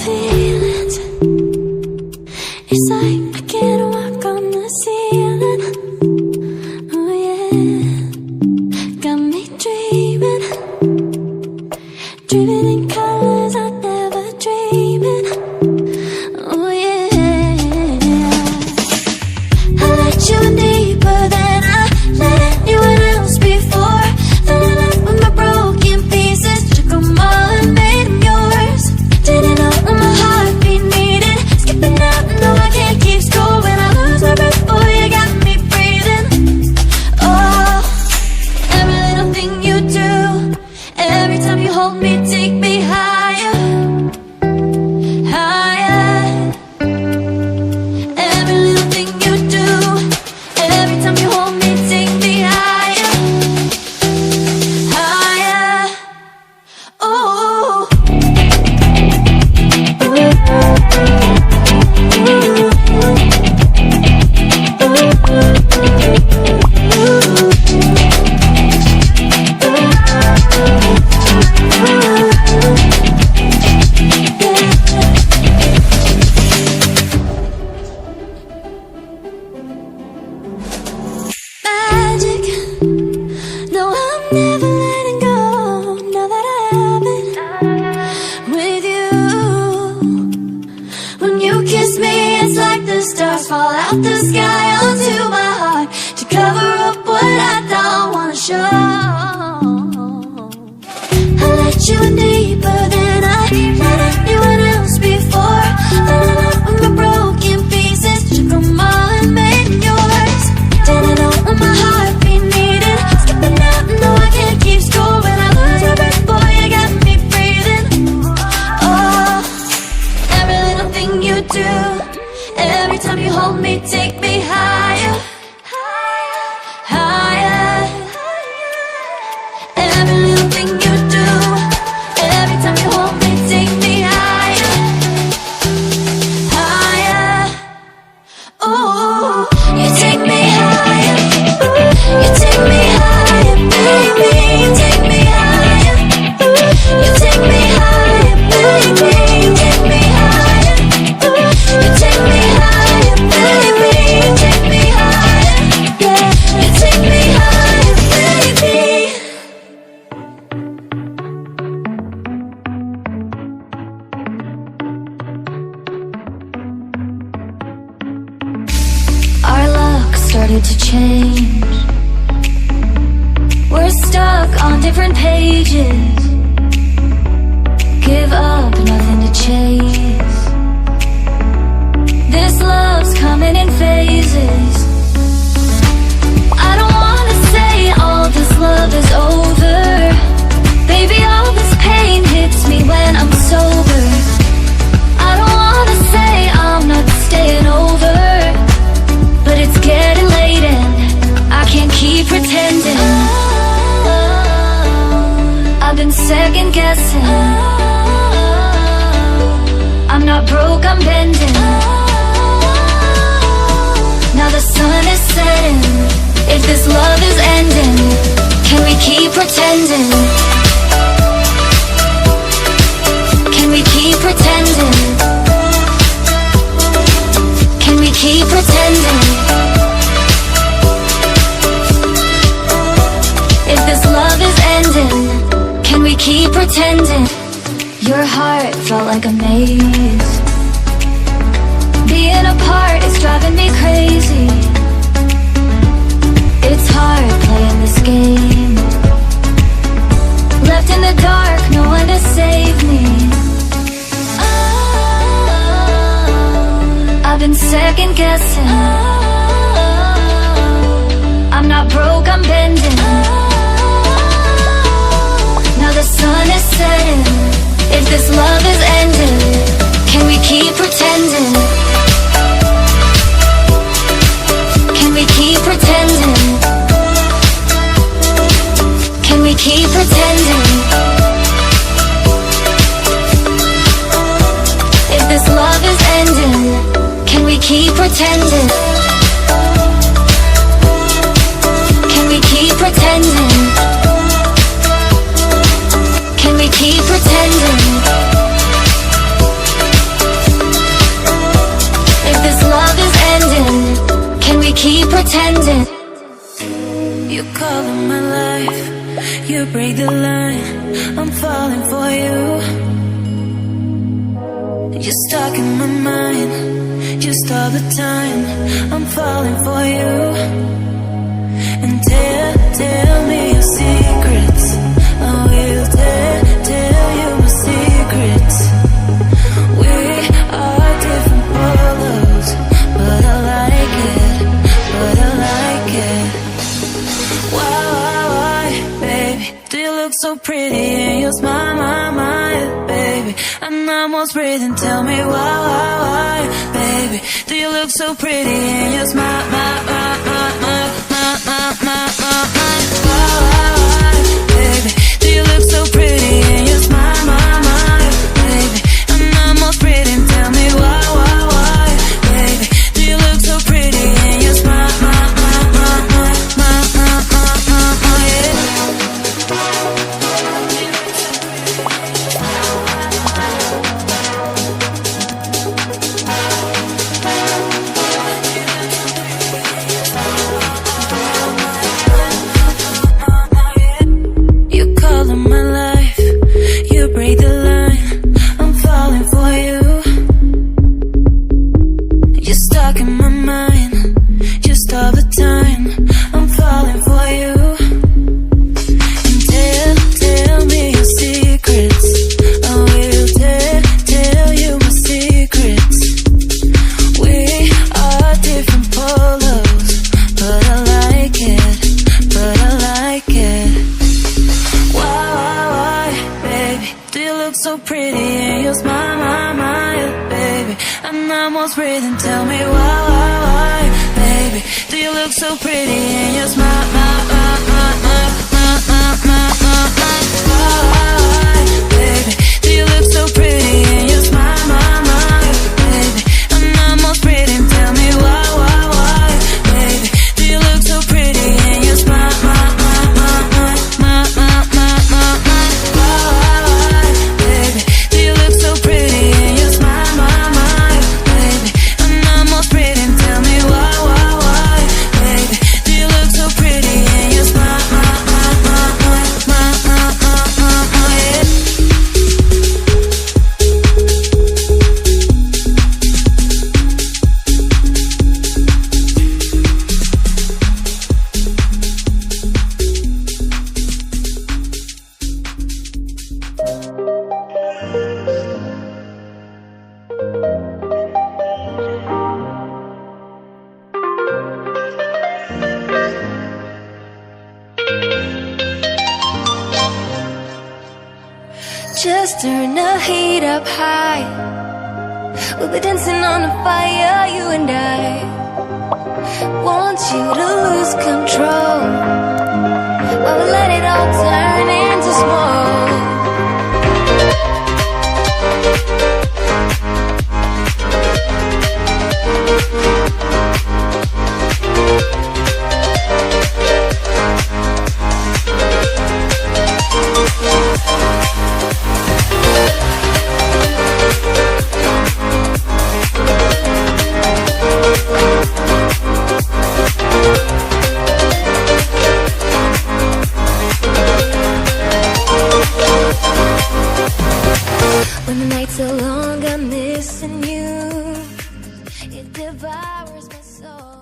feelings. It's like I can't walk on the ceiling. Oh yeah, got me dreaming, dreaming in colors I never dreamed in. Oh yeah, I let you in deeper than I let anyone else before. Fell in love with my broken pieces, took them all and made them yours. Didn't know what my heartbeat needed, skipping out, no I can't keep score. When I lose my breath, boy, you got me breathing. Oh, every little thing you do, every time you hold me, take me higher, higher. Every little thing you do, every time you hold me, take me higher, higher. Oh, magic. No, I'm never letting go. Now that I have it with you. When you kiss me, it's like the stars fall out the sky onto my heart to cover up what I don't wanna show. I let you in deeper than I let anyone else before. Fell in love with my broken pieces, took them all and made them yours. Didn't know what my heartbeat needed, skipping out, no I can't keep score. When I lose my breath, boy, you got me breathing. Oh, every little thing you do, every time you hold me, take me higher, higher. Every little thing you do, every time you hold me, take me higher, higher. Oh, you take me higher, you take me higher, baby, you take me higher, you take me higher, baby, you take me higher, you take me higher, baby, you take me higher, yeah, you take me higher, baby. Our luck started to change. We're stuck on different pages. Give up, nothing to chase. This love's coming in phases. I don't wanna say all this love is over. Baby, all this pain hits me when I'm sober. I don't wanna say I'm not staying over, but it's getting late and I can't keep pretending. I've been second guessing. I'm not broke, I'm bending. Now the sun is setting. If this love is ending, can we keep pretending? Can we keep pretending? Can we keep pretending? If this love is ending, can we keep pretending? Your heart felt like a maze. Being apart is driving me crazy. It's hard playing this game. Left in the dark, no one to save me. I've been second guessing. I'm not broke, I'm bending. Now the sun is setting. If this love is ending, can we keep pretending? Can we keep pretending? Can we keep pretending? If this love is ending, can we keep pretending? Can we keep pretending? Can we keep pretending? you break the line. I'm falling for you. You're stuck in my mind, just all the time. I'm falling for you. And tell me your secrets. I will tell you my secrets. We are different polos, but I like it, Why, baby, do you look so pretty in your smile, baby? I'm almost breathing, tell me why, baby, do you look so pretty in your smile, baby, do you look so pretty in your smile, baby? I'm almost breathing, tell me why, baby, do you look so pretty in your smile, so pretty in your smile, baby. I'm almost breathing, tell me why, baby, do you look so pretty in your smile, baby, do you look so pretty in your smile, baby? I'm almost breathing, tell me why, baby, do you look so pretty in your smile, Just turn the heat up high. We'll be dancing on the fire, you and I. Want you to lose control. I will let it all turn into smoke. When the nights are long, I'm missing you. It devours my soul.